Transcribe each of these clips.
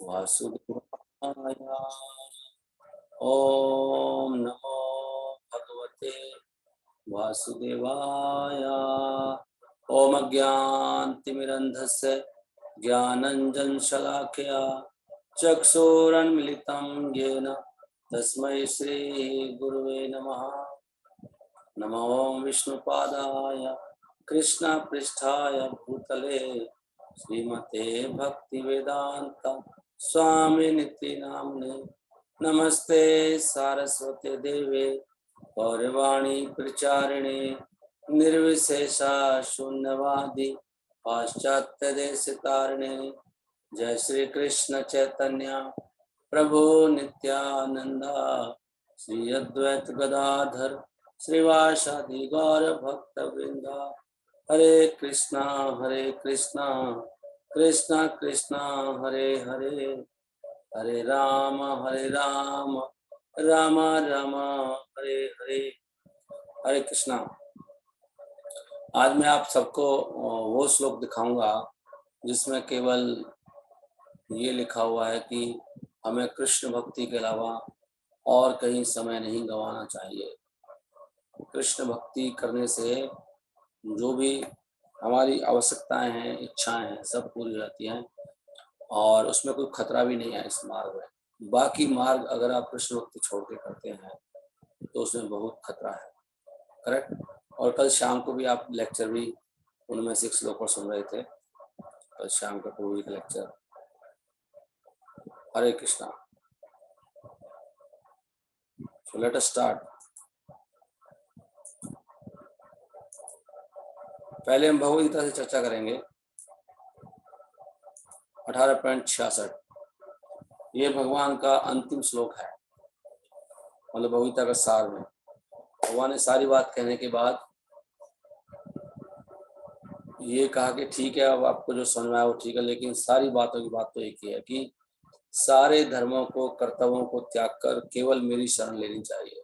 वासुदेवाय। ओम नमो भगवते वासुदेवाय। ओम अज्ञानतिमिरन्धस्य ज्ञानञ्जनशलाकया चक्षुरुन्मिलितं येन तस्मै श्रीगुरुवे नमः। नमो विष्णुपादाय कृष्णपृष्ठाय भूतले श्रीमते भक्तिवेदांत स्वामिनिति नाम्ने। नमस्ते सारस्वते देवे गौरवाणी प्रचारिणे निर्विशेषा शून्यवादी पाश्चात्य देशतारिणे। जय श्री कृष्ण चैतन्य प्रभु नित्यानंद श्री अद्वैत गदाधर श्रीवासादि गौर भक्त वृंदा। हरे कृष्णा कृष्णा कृष्णा हरे हरे, हरे राम राम राम हरे हरे। हरे कृष्णा। आज मैं आप सबको वो श्लोक दिखाऊंगा जिसमें केवल ये लिखा हुआ है कि हमें कृष्ण भक्ति के अलावा और कहीं समय नहीं गंवाना चाहिए। कृष्ण भक्ति करने से जो भी हमारी आवश्यकताएं हैं, इच्छाएं हैं, सब पूरी रहती हैं और उसमें कोई खतरा भी नहीं है इस मार्ग में। बाकी मार्ग अगर आप कृष्ण भक्ति छोड़ के करते हैं तो उसमें बहुत खतरा है। करेक्ट। और कल शाम को भी आप लेक्चर भी उनमें से एक श्लोक पर सुन रहे थे। कल शाम का पूरी लेक्चर। हरे Krishna. So let us start. पहले हम भगवद गीता से चर्चा करेंगे। 18.66 ये भगवान का अंतिम श्लोक है, मतलब भगवद गीता का सार में। भगवान ने सारी बात कहने के बाद ये कहा कि ठीक है, अब आपको जो समझ में आया वो ठीक है, लेकिन सारी बातों की बात तो एक ही है कि सारे धर्मों को, कर्तव्यों को त्याग कर केवल मेरी शरण लेनी चाहिए।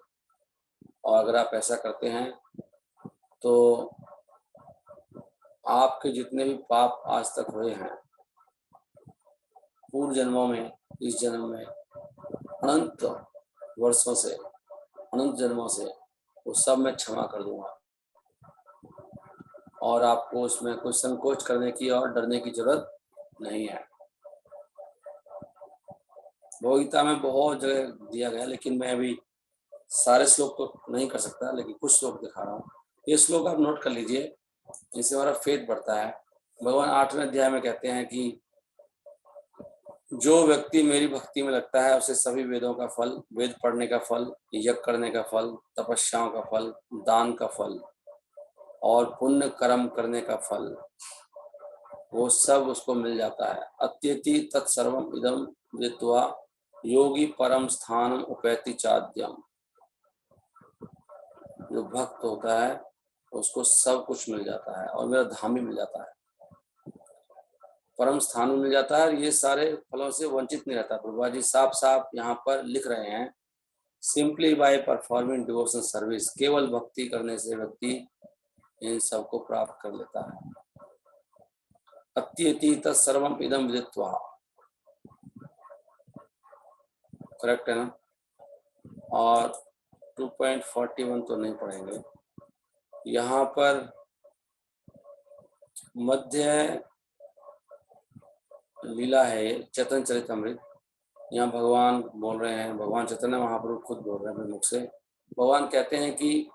और अगर आप ऐसा करते हैं तो आपके जितने भी पाप आज तक हुए हैं पूर्व जन्मों में, इस जन्म में, अनंत वर्षों से, अनंत जन्मों से, वो सब मैं क्षमा कर दूंगा और आपको उसमें कोई संकोच करने की और डरने की जरूरत नहीं है। भगवद गीता में बहुत जगह दिया गया, लेकिन मैं अभी सारे श्लोक तो नहीं कर सकता, लेकिन कुछ श्लोक दिखा रहा हूँ। ये श्लोक आप नोट कर लीजिए, इससे हमारा फेथ बढ़ता है। भगवान 8वें अध्याय में कहते हैं कि जो व्यक्ति मेरी भक्ति में लगता है उसे सभी वेदों का फल, वेद पढ़ने का फल, यज्ञ करने का फल, तपस्याओं का फल, दान का फल और पुण्य कर्म करने का फल, वो सब उसको मिल जाता है। अत्यति तत्सर्वम इदम विदित्वा योगी परम स्थानम उपैति चाद्यम। जो भक्त होता है उसको सब कुछ मिल जाता है और मेरा धाम भी मिल जाता है, परम स्थान मिल जाता है। ये सारे फलों से वंचित नहीं रहता। प्रभुपाद जी साफ साफ यहाँ पर लिख रहे हैं, simply by performing devotional service, केवल भक्ति करने से व्यक्ति इन सबको प्राप्त कर लेता है। अत्यति तत्सर्वम इदम विदित्वा, करेक्ट है ना। और 2.41 तो नहीं पढ़ेंगे। यहाँ पर मध्य लीला है चैतन्य चरितमृत। यहाँ भगवान बोल रहे हैं, भगवान चैतन्य महाप्रभु खुद बोल रहे हैं अपने मुख से। भगवान कहते हैं कि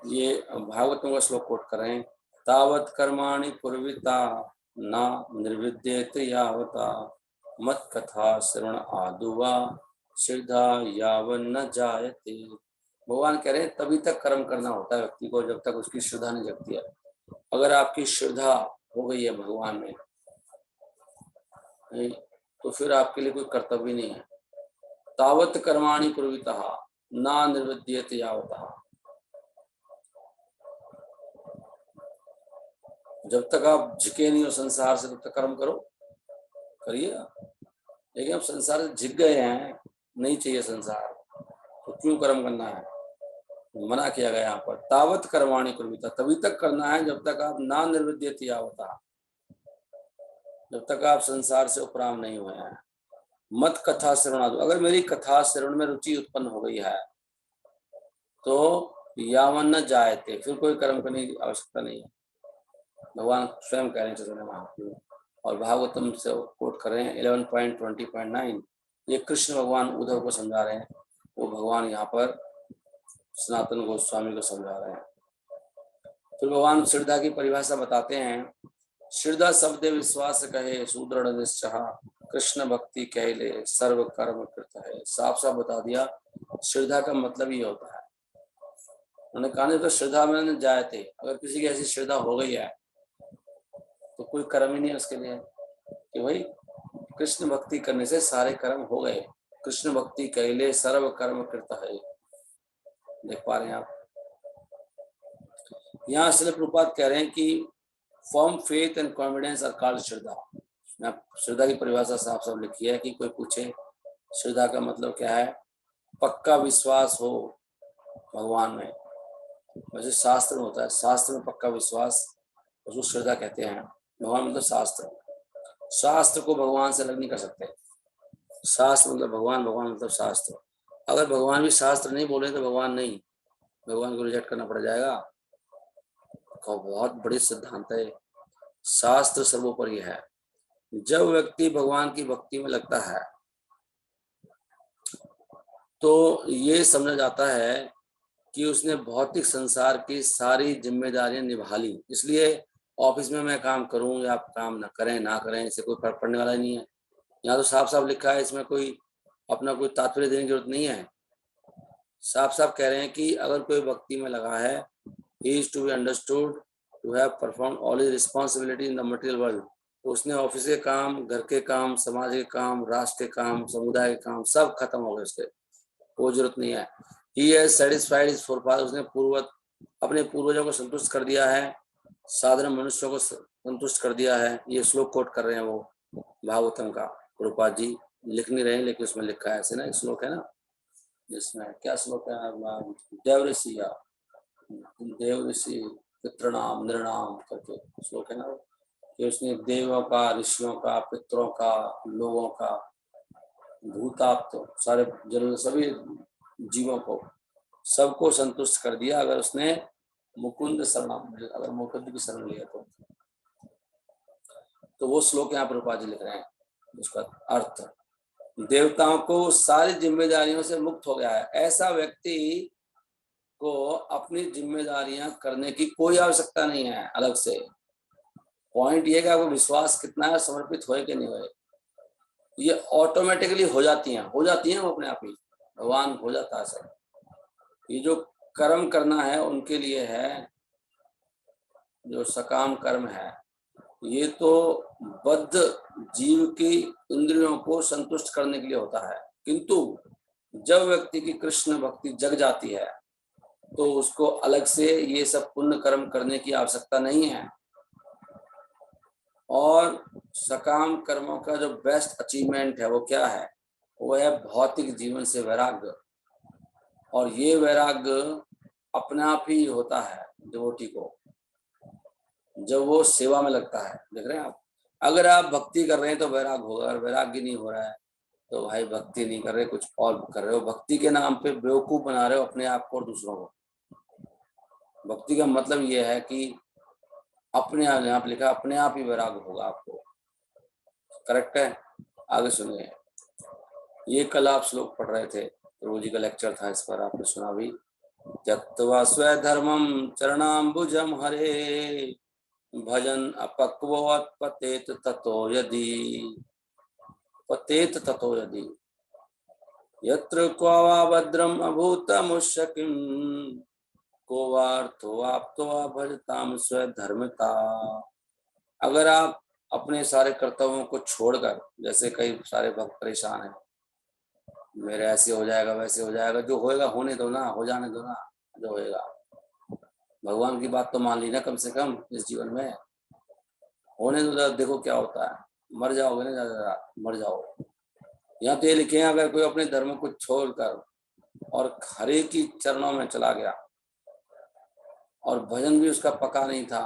ये भागवतों का श्लोक कोट कर रहे हैं, तावत कर्माणि पूर्विता ना निर्विद्येत यावता मत कथा श्रवण आदुवा श्रद्धा यावन न जायते। भगवान कह रहे हैं तभी तक कर्म करना होता है व्यक्ति को जब तक उसकी श्रद्धा नहीं जगती है। अगर आपकी श्रद्धा हो गई है भगवान में तो फिर आपके लिए कोई कर्तव्य नहीं है। तावत कर्माणि पूर्विता ना निर्विद्येत यावता, जब तक आप झिके नहीं हो संसार से तब तक कर्म करो, करिए। लेकिन अब संसार से झिक गए हैं, नहीं चाहिए संसार, तो क्यों कर्म करना है? मना किया गया यहाँ पर। तावत कर्माणि कुर्विता, तभी तक करना है जब तक आप ना निर्विद्येत यावता, जब तक आप संसार से उपराम नहीं हुए हैं। मत कथा श्रवणादु, अगर मेरी कथा श्रवण में रुचि उत्पन्न हो गई है तो यावन न जायते, फिर कोई कर्म करने की आवश्यकता नहीं है। भगवान स्वयं कह रहे हैं चैतन्य महाप्रभु, और भागवतम से कोट कर रहे हैं 11.20.9। ये कृष्ण भगवान उद्धव को समझा रहे हैं, वो भगवान यहाँ पर सनातन गोस्वामी को समझा रहे हैं। फिर भगवान श्रद्धा की परिभाषा बताते हैं। श्रद्धा शब्द विश्वास कहे सुदृढ़ निश्चय, कृष्ण भक्ति कहले सर्व कर्म कृत है। साफ साफ बता दिया श्रद्धा का मतलब ये होता है। उन्होंने कहा तो श्रद्धा में जाए थे, अगर किसी की ऐसी श्रद्धा हो गई है तो कोई कर्म ही नहीं है उसके लिए, कि भाई कृष्ण भक्ति करने से सारे कर्म हो गए। कृष्ण भक्ति कहले सर्व कर्म कृत है। देख पा रहे हैं आप, यहाँ श्रील प्रभुपाद कह रहे हैं कि firm faith and confidence are called shraddha. श्रद्धा की परिभाषा साफ साफ लिखी है कि कोई पूछे श्रद्धा का मतलब क्या है, पक्का विश्वास हो भगवान में। वैसे शास्त्र में होता है, शास्त्र में पक्का विश्वास, उसको श्रद्धा कहते हैं। भगवान मतलब शास्त्र, शास्त्र को भगवान से अलग नहीं कर सकते। शास्त्र मतलब भगवान, भगवान मतलब शास्त्र। अगर भगवान भी शास्त्र नहीं बोले तो भगवान नहीं, भगवान को रिजेक्ट करना पड़ जाएगा। बहुत बड़ी सिद्धांत है, शास्त्र सर्वोपरि है। जब व्यक्ति भगवान की भक्ति में लगता है तो ये समझा जाता है कि उसने भौतिक संसार की सारी जिम्मेदारियां निभा ली। इसलिए ऑफिस में मैं काम करूं या आप काम ना करें ना करें, इससे कोई फर्क पड़ने वाला नहीं है। यहाँ तो साफ साफ लिखा है, इसमें कोई अपना कोई तात्पर्य देने की जरूरत नहीं है। साफ साफ कह रहे हैं कि अगर कोई भक्ति में लगा है, he is to be understood to have performed all his responsibility in the material world। उसने ऑफिस के काम, घर के काम, समाज के काम, राष्ट्र के काम, समुदाय के काम सब खत्म हो गए उसके, कोई जरूरत नहीं है। He has satisfied his forefathers, उसने अपने पूर्वजों को संतुष्ट कर दिया है, साधारण मनुष्यों को संतुष्ट कर दिया है। ये श्लोक कोट कर रहे हैं वो भागवतम का, प्रभुपाद जी लिख नहीं रहे हैं लेकिन उसमें लिखा है ऐसे ना, एक श्लोक है ना जिसमें, क्या श्लोक है, देव ऋषि पितृणाम नृणाम करके श्लोक है ना, कि उसने देवों का, ऋषियों का, पितरों का, लोगों का, भूतात्म सारे जरूर सभी जीवों को, सबको संतुष्ट कर दिया अगर उसने मुकुंद शरण, अगर मुकुंद की शरण लिया तो वो श्लोक यहाँ पर प्रभुपाद जी लिख रहे हैं। उसका अर्थ, देवताओं को सारी जिम्मेदारियों से मुक्त हो गया है। ऐसा व्यक्ति को अपनी जिम्मेदारियां करने की कोई आवश्यकता नहीं है अलग से। पॉइंट ये कि आपको विश्वास कितना है, समर्पित होए कि नहीं होए, ये ऑटोमेटिकली हो जाती हैं वो अपने आप ही, भगवान हो जाता है सब। ये जो कर्म करना है उनके लिए है, जो सकाम कर्म है, ये तो बद्ध जीव की इंद्रियों को संतुष्ट करने के लिए होता है। किंतु जब व्यक्ति की कृष्ण भक्ति जग जाती है तो उसको अलग से ये सब पुण्य कर्म करने की आवश्यकता नहीं है। और सकाम कर्मों का जो बेस्ट अचीवमेंट है वो क्या है, वो है भौतिक जीवन से वैराग्य। और ये वैराग्य अपने आप ही होता है डिवोटी को जब वो सेवा में लगता है। देख रहे हैं आप, अगर आप भक्ति कर रहे हैं तो वैराग होगा, अगर वैराग्य नहीं हो रहा है तो भाई भक्ति नहीं कर रहे, कुछ और कर रहे हो। भक्ति के नाम पे बेवकूफ बना रहे हो अपने आप को और दूसरों को। भक्ति का मतलब ये है कि अपने आप, यहाँ पे लिखा अपने आप ही वैराग होगा आपको, करेक्ट है। आगे सुनिए, ये कल आप श्लोक पढ़ रहे थे, प्रभु जी का लेक्चर था इस पर, आपने सुना भी। त्यक्त्वा स्वधर्मं चरणाम्बुजं हरे, भजन अपक्वोत् पतेत ततो यदि यत्र क्वा भद्रम अभूतमुष्य किं को वार्थो आप्तो भजताम स्वधर्मता। अगर आप अपने सारे कर्तव्यों को छोड़कर, जैसे कई सारे भक्त परेशान हैं, मेरे ऐसे हो जाएगा वैसे हो जाएगा, जो होएगा होने दो ना, हो जाने दो ना, जो होएगा। भगवान की बात तो मान ली ना कम से कम इस जीवन में, होने दो, देखो क्या होता है। मर जाओगे ना, ज्यादा मर जाओ। यहाँ तो ये लिखे हैं, अगर कोई अपने धर्म को छोड़कर और हरे की चरणों में चला गया, और भजन भी उसका पक्का नहीं था,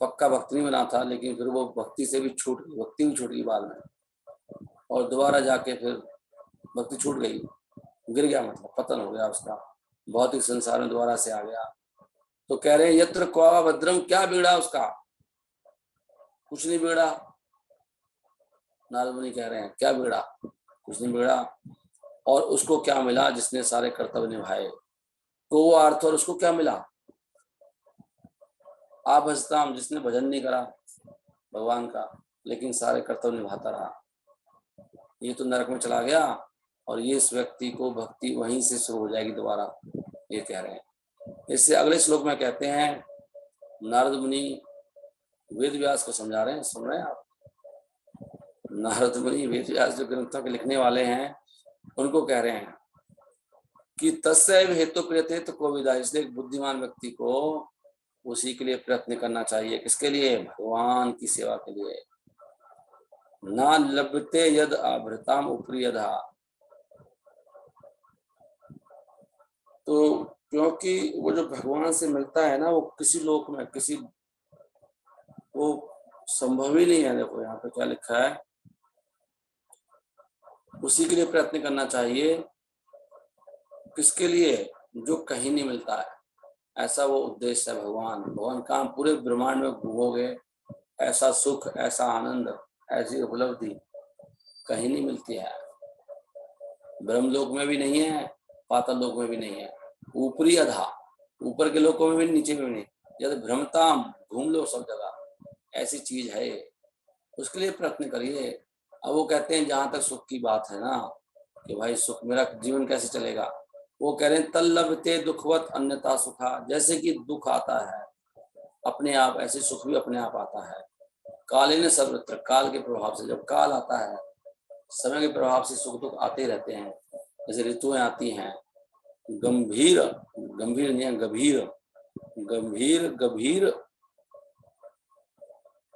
पक्का भक्त नहीं बना था, लेकिन फिर वो भक्ति से भी छूट गई, भक्ति भी छूट गई बाद में, और दोबारा जाके फिर भक्ति छूट गई, गिर गया, मतलब पतन हो गया उसका, भौतिक संसार में दोबारा से आ गया। तो कह रहे हैं यत्र क्वा भद्रम, क्या बिगड़ा उसका? कुछ नहीं बिगड़ा। नारद मुनि कह रहे हैं क्या बिगड़ा? कुछ नहीं बिगड़ा। और उसको क्या मिला? जिसने सारे कर्तव्य निभाए, तो वो अर्थ। और उसको क्या मिला? आप हंसताम, जिसने भजन नहीं करा भगवान का लेकिन सारे कर्तव्य निभाता रहा, ये तो नरक में चला गया। और ये इस व्यक्ति को भक्ति वहीं से शुरू हो जाएगी दोबारा, ये कह रहे हैं। इससे अगले श्लोक में कहते हैं, नारद मुनि वेद व्यास को समझा रहे हैं, सुन रहे हैं आप? नारद मुनि वेद व्यास जो ग्रंथों के लिखने वाले हैं, उनको कह रहे हैं कि तस्सैव हेतु प्रयते तो कोविदा, इसलिए बुद्धिमान व्यक्ति को उसी के लिए प्रयत्न करना चाहिए। किसके लिए? भगवान की सेवा के लिए। ना लभते यद आभृताम ऊपरी यदा, तो क्योंकि वो जो भगवान से मिलता है ना, वो किसी लोक में किसी, वो संभव ही नहीं है। देखो यहाँ पे क्या लिखा है, उसी के लिए प्रयत्न करना चाहिए। किसके लिए? जो कहीं नहीं मिलता है, ऐसा वो उद्देश्य है। भगवान का पूरे ब्रह्मांड में घूमोगे, ऐसा सुख, ऐसा आनंद, ऐसी उपलब्धि कहीं नहीं मिलती है। ब्रह्मलोक में भी नहीं है, पाताल लोक में भी नहीं है, ऊपरी अधा, ऊपर के लोकों में भी, नीचे में भी नहीं। यदि भ्रमताम, घूम लो सब जगह, ऐसी चीज है। उसके लिए प्रयत्न करिए। अब वो कहते हैं जहां तक सुख की बात है ना, कि भाई सुख, मेरा जीवन कैसे चलेगा, वो कह रहे हैं तल्लभते दुखवत अन्यथा सुखा, जैसे कि दुख आता है अपने आप, ऐसे सुख भी अपने आप आता है। काले ने सर्वत्र, काल के प्रभाव से, जब काल आता है, समय के प्रभाव से सुख दुख आते रहते हैं। जैसे ऋतुएं आती हैं, गंभीर, गंभीर नहीं है, गंभीर, गंभीर, गंभीर,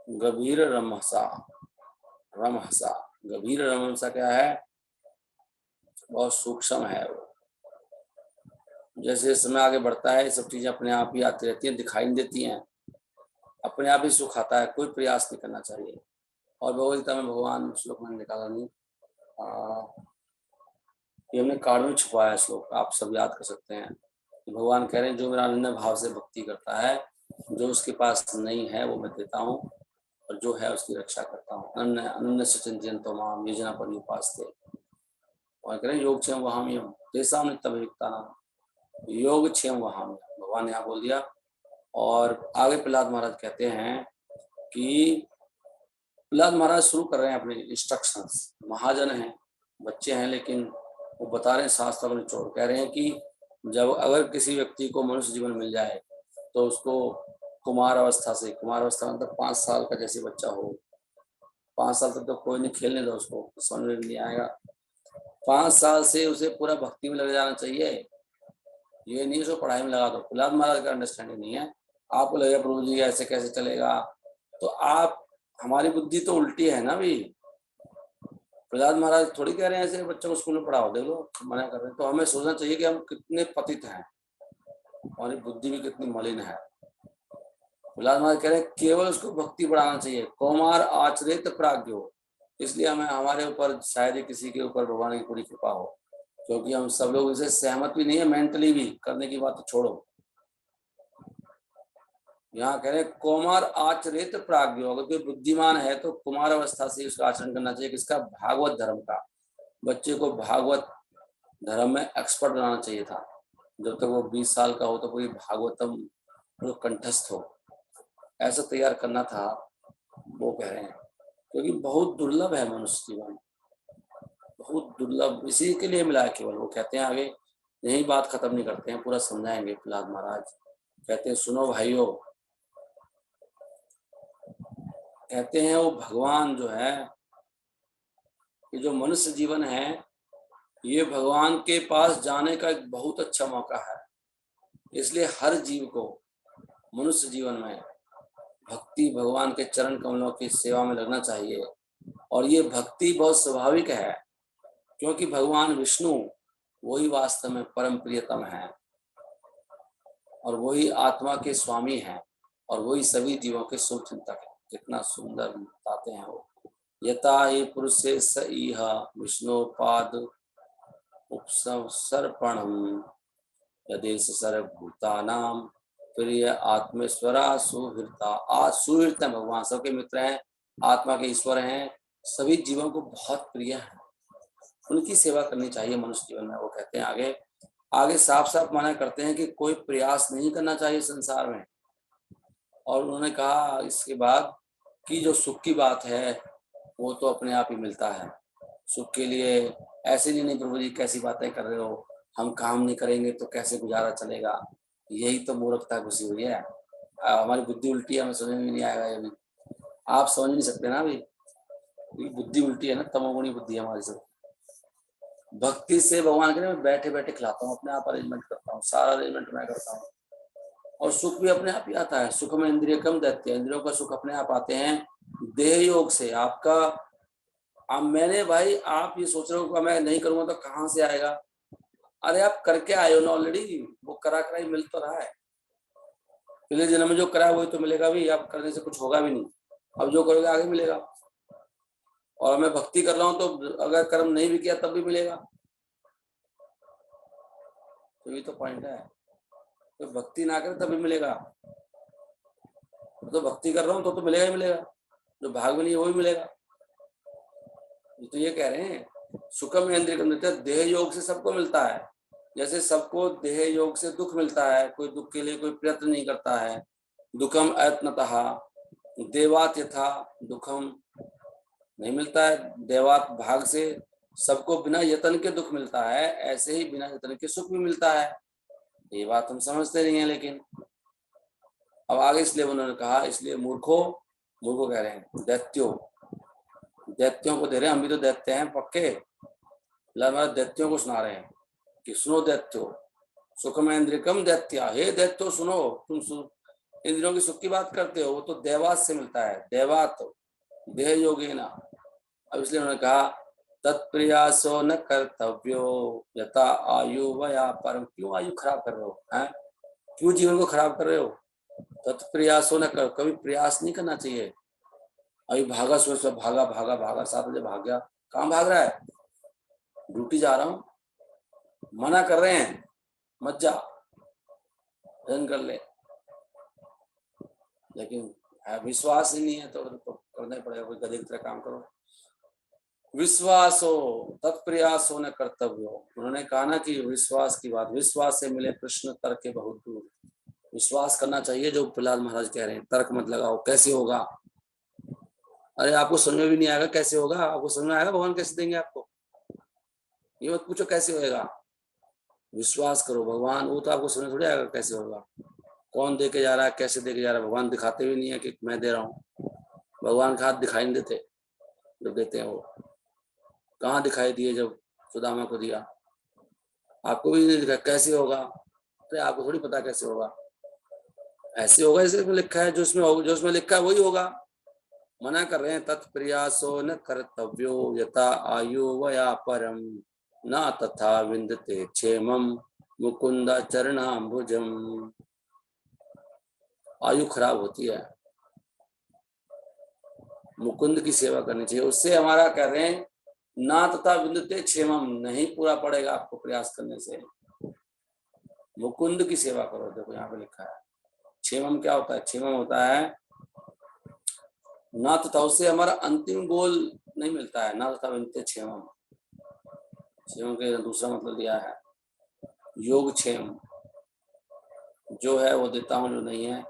गंभीर रमसा, रमहसा, गंभीर रमहसा क्या है? बहुत सूक्ष्म है वो। जैसे समय आगे बढ़ता है, सब चीजें अपने आप ही आती रहती हैं, दिखाई नहीं देती हैं, अपने आप ही सुख आता है, कोई प्रयास नहीं करना चाहिए। और भगवद्गीता में भगवान, श्लोक मैंने निकाला नहीं, ये हमने कार्ड में छुपाया है श्लोक, आप सब याद कर सकते हैं। भगवान कह रहे हैं जो मेरा अनन्य भाव से भक्ति करता है, जो उसके पास नहीं है वो मैं देता हूँ, और जो है उसकी रक्षा करता हूँ। अनन्य अनन्य से चिंतयन्तो माम योजना पर उपास्ते, और कह रहे हैं योगक्षेम वहाम्यहम् तेषां नित्यमभियुक्तानां योगक्षेम वहाम्यहम्, भगवान ने यहाँ बोल दिया। और आगे प्रहलाद महाराज कहते हैं कि प्रहलाद महाराज शुरू कर रहे हैं अपने इंस्ट्रक्शंस, महाजन हैं, बच्चे हैं, लेकिन वो बता रहे हैं शास्त्र में निचोड़, कह रहे हैं कि जब अगर किसी व्यक्ति को मनुष्य जीवन मिल जाए तो उसको कुमार अवस्था से, कुमार अवस्था मतलब 5 साल का जैसे बच्चा हो, 5 साल तक तो कोई नहीं खेलने दो उसको, समझ में नहीं आएगा। 5 साल से उसे पूरा भक्ति में लग जाना चाहिए, ये नहीं उसको पढ़ाई में लगा दो। प्रहलाद महाराज का अंडरस्टैंडिंग नहीं है। आपको लगेगा प्रभु जी ऐसे कैसे चलेगा, तो आप, हमारी बुद्धि तो उल्टी है ना भी। प्रहलाद महाराज थोड़ी कह रहे हैं ऐसे बच्चों को स्कूल में पढ़ाओ, देख लो मना कर रहे हैं। तो हमें सोचना चाहिए कि हम कितने पतित हैं, हमारी बुद्धि भी कितनी मलिन है। प्रहलाद महाराज कह रहे हैं केवल उसको भक्ति बढ़ाना चाहिए, कौमार आचरित प्राज्ञो, इसलिए हमें, हमारे ऊपर शायद ही किसी के ऊपर भगवान की पूरी कृपा हो, क्योंकि हम सब लोग इसे सहमत भी नहीं है, मेंटली भी करने की बात तो छोड़ो। यहाँ कह रहे कुमार आचरित प्राज्ञो, अगर कोई बुद्धिमान है तो कुमार अवस्था से उसका आचरण करना चाहिए, किसका? भागवत धर्म का। बच्चे को भागवत धर्म में एक्सपर्ट बनाना चाहिए था, जब तक वो 20 साल का हो तो पूरी भागवतम कंठस्थ हो, ऐसा तैयार करना था। वो कह रहे हैं क्योंकि बहुत दुर्लभ है मनुष्य जीवन, बहुत दुर्लभ, इसी के लिए मिला है केवल। वो कहते हैं आगे, यही बात खत्म नहीं करते हैं, पूरा समझाएंगे प्रहलाद महाराज। कहते हैं सुनो भाइयों, कहते हैं वो भगवान जो है, ये जो मनुष्य जीवन है, ये भगवान के पास जाने का एक बहुत अच्छा मौका है। इसलिए हर जीव को मनुष्य जीवन में भक्ति, भगवान के चरण कमलों की सेवा में लगना चाहिए। और ये भक्ति बहुत स्वाभाविक है, क्योंकि भगवान विष्णु वही वास्तव में परम प्रियतम है, और वही आत्मा के स्वामी हैं, और वही सभी जीवों के शुभ चिंतक है। कितना सुंदर बताते हैं वो। यथा हि पुरुषे स इह विष्णुपाद उपसर्पणम् यदेश सर्वभूतानां प्रिय आत्मेश्वरा सुहृता। आज सुहृत है भगवान, सबके मित्र हैं, आत्मा के ईश्वर हैं, सभी जीवों को बहुत प्रिय है, उनकी सेवा करनी चाहिए मनुष्य जीवन में। वो कहते हैं आगे आगे साफ साफ मना करते हैं कि कोई प्रयास नहीं करना चाहिए संसार में। और उन्होंने कहा इसके बाद कि जो सुख की बात है वो तो अपने आप ही मिलता है। सुख के लिए ऐसे नहीं प्रभु जी कैसी बातें कर रहे हो, हम काम नहीं करेंगे तो कैसे गुजारा चलेगा, यही तो मूर्खता घुसी हुई है। हमारी बुद्धि उल्टी है, हमें समझ में नहीं आएगा। ये भी आप समझ नहीं सकते ना, अभी बुद्धि उल्टी है ना, तमोगुणी बुद्धि है हमारी सब। भक्ति से भगवान के मैं बैठे बैठे खिलाता हूँ, अपने आप अरेंजमेंट करता हूँ, सारा अरेंजमेंट मैं करता हूँ। और सुख भी अपने आप ही आता है। सुख में इंद्रिय कम देते हैं, इंद्रियों का सुख अपने आप आते हैं देह योग से। आपका अब मैंने भाई आप ये सोच रहे हो मैं नहीं करूंगा तो कहाँ से आएगा? अरे आप करके आए हो ना ऑलरेडी, वो करा कराई मिल तो रहा है। पिछले जन्म में जो करा वही तो मिलेगा भी, आप करने से कुछ होगा भी नहीं। अब जो करोगे आगे मिलेगा। और मैं भक्ति कर रहा हूँ तो अगर कर्म नहीं भी किया तब भी मिलेगा। तो ये तो पॉइंट है, तो भक्ति ना करे तभी मिलेगा। तो भक्ति कर रहा हूँ तो मिलेगा ही मिलेगा, जो भाग में नहीं है वो भी मिलेगा। तो ये कह रहे हैं सुखम इंद्रिय नृत्य देह योग से सबको मिलता है। जैसे सबको देह योग से दुख मिलता है, कोई दुख के लिए कोई प्रयत्न नहीं करता है। दुखम अयत्नतः देवात यथा दुखम नहीं मिलता है, देवात भाग से सबको बिना यत्न के दुख मिलता है, ऐसे ही बिना यत्न के सुख भी मिलता है। ये बात हम समझते नहीं है। लेकिन अब आगे इसलिए उन्होंने कहा, इसलिए मूर्खों कह रहे हैं दैत्यों को दे रहे हैं, हम भी तो दैत्य हैं पक्के। दैत्यों को सुना रहे हैं कि सुनो दैत्यो, सुखम इंद्रियकम दैत्या, हे दैत्यो सुनो, तुम इंद्रियों की सुख की बात करते हो, वो तो देवात से मिलता है, देवात देह योगेना। अब इसलिए उन्होंने कहा तत्प्रयासो न कर्तव्यो यथा आयु वया परम। क्यों आयु खराब कर रहे हो हैं? क्यों जीवन को खराब कर रहे हो? तत्प्रयासो न कर, कभी प्रयास नहीं करना चाहिए। अभी भागा सुबह सुबह, भागा भागा भागा 7 बजे भाग गया, कहाँ भाग रहा है? ड्यूटी जा रहा हूँ। मना कर रहे हैं मत जा, रन कर ले, लेकिन विश्वास ही नहीं है तो करना ही पड़ेगा, कोई गधे की तरह काम करो। विश्वास हो तत्प्रयासो न कर्तव्य। उन्होंने कहा ना कि विश्वास की बात, विश्वास से मिले कृष्ण तर्क के बहुत दूर। विश्वास करना चाहिए जो प्रहलाद महाराज कह रहे हैं, तर्क मत लगाओ कैसे होगा। अरे आपको समझ में भी नहीं आएगा कैसे होगा, आपको समझ में आएगा भगवान कैसे देंगे आपको, ये मत पूछो कैसे होएगा। विश्वास करो भगवान, वो तो आपको समझ थोड़ी आएगा कैसे होगा, कौन दे के जा रहा है, कैसे दे के जा रहा है। भगवान दिखाते भी नहीं है कि मैं दे रहा हूँ। भगवान का हाथ दिखाई नहीं देते, जब देते हैं वो कहाँ दिखाई दिए, जब सुदामा को दिया आपको भी नहीं दिखा कैसे होगा। तो आपको थोड़ी पता कैसे होगा, ऐसे होगा जैसे लिखा है, जो उसमें लिखा है वही होगा। मना कर रहे हैं तत्प्रयासो न कर्तव्यो यथा आयु वया परम न तथा विंदते क्षेमम मुकुंद चरणाम्बुजम। आयु खराब होती है, मुकुंद की सेवा करनी चाहिए, उससे हमारा कह रहे हैं ना तथा विंदते क्षेमम, नहीं पूरा पड़ेगा आपको प्रयास करने से। मुकुंद की सेवा करो, देखो यहाँ पे लिखा है। क्षेमम क्या होता है? क्षेमम होता है ना तथा, उससे हमारा अंतिम गोल नहीं मिलता है। ना तथा विंदते क्षेमम, क्षेम के दूसरा मतलब दिया है योग क्षेम, जो है वो देता हूँ, जो नहीं है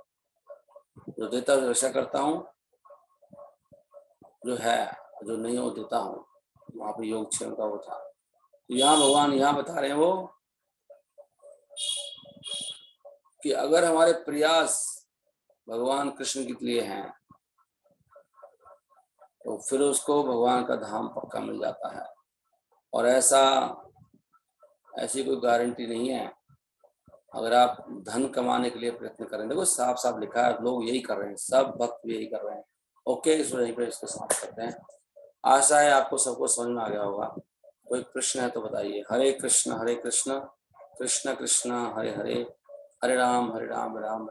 जो देता हूँ रक्षा करता हूँ, जो है जो नहीं है वो देता हूँ। वहां पे योग क्षेम का वो था। तो यहाँ भगवान यहाँ बता रहे हैं वो कि अगर हमारे प्रयास भगवान कृष्ण के लिए हैं तो फिर उसको भगवान का धाम पक्का मिल जाता है। और ऐसी कोई गारंटी नहीं है। अगर आप धन कमाने के लिए प्रयत्न करें, देखो साफ साफ लिखा है, लोग यही कर रहे हैं, सब भक्त यही कर रहे हैं। ओके, इस वजह पे इसको समाप्त करते हैं। आशा है आपको सबको समझ में आ गया होगा। कोई प्रश्न है तो बताइए। हरे कृष्ण कृष्ण कृष्ण हरे हरे, हरे राम राम राम